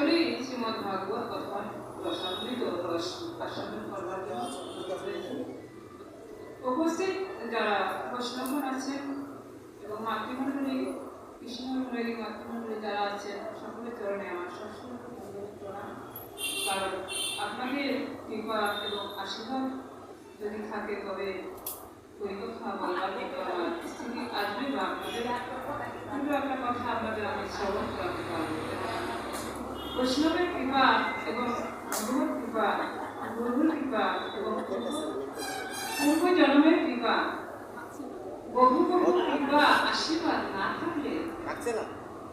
সকলেই শ্রীমদ্ ভাগবত কথা রসান্বিত রস আস্বাদন করবার জন্য উপস্থিত যারা বৈষ্ণবগণ আছেন এবং মাতৃমণ্ডলী কৃষ্ণমণ্ডলী মাতৃমণ্ডলী যারা আছেন সকলের চরণে আমার সশ্রদ্ধ প্রণাম। কারণ আপনাদের কৃপা এবং আশীর্বাদ যদি থাকে তবে ওই কথা বলবার মতো আমার স্থিতি আসবে বা আপনাদের একটা কথা আপনাদের আমি শ্রবণ করতে পারবো। বৈষ্ণবের কৃপা এবং ভগবত কৃপা, গুরুর কৃপা এবং পূর্ব জন্মের কৃপা, বহু বহু কৃপা আশীর্বাদ না থাকলে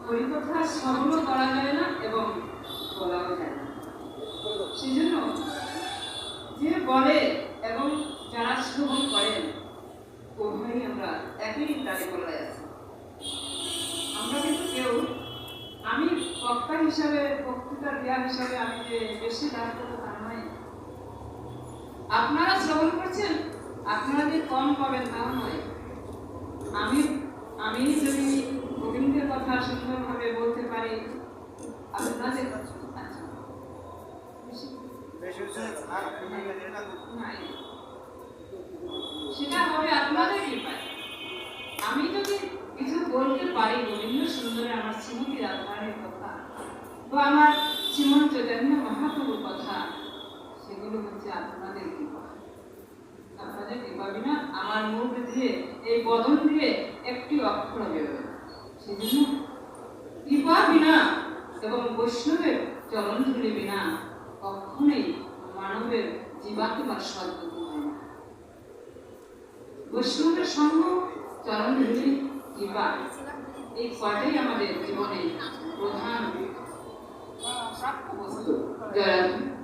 ওই কথা শ্রবণ করা যায় না এবং বলাও যায় না। সেই জন্য যে বলে এবং যারা শ্রবণ করেন উভয়ই আমরা একই দাবি করে আছি। আমরা কিন্তু কেউ আমি বক্তা হিসাবে বক্তৃতা দেওয়া হিসাবে আমি যে বেশি লাভ করবো তা নয়। আপনারা শ্রবণ করছেন, আপনারা যে কম পাবেন তাও নয়। আমি যদি গোবিন্দের কথা সুন্দরভাবে বলতে পারি আপনাদের সেটা হবে আপনাদের কৃপায়। আমি যদি কিছু বলতে পারি গোবিন্দ সুন্দরে আমার শ্রীমতী রাধারানীর কথা বা আমার শ্রীমন্ত চৈতন্য মহাপ্রভুর কথা, সেগুলো হচ্ছে আপনাদের কৃপা। আপনাদের কৃপা বিনা আমার মুখ দিয়ে এই বদন দিয়ে একটি অক্ষর বেরোবে। সেজন্য কৃপা বিনা এবং বৈষ্ণবের চরণ ধুলি বিনা কখনোই মানবের জীবাত্মার সদ্গতি হয় না। বৈষ্ণবের সঙ্গ, চরণ ধুলি, কৃপা, এই কয়টাই আমাদের জীবনে প্রধান প্রাপ্য বস্তু। জয় রাধে।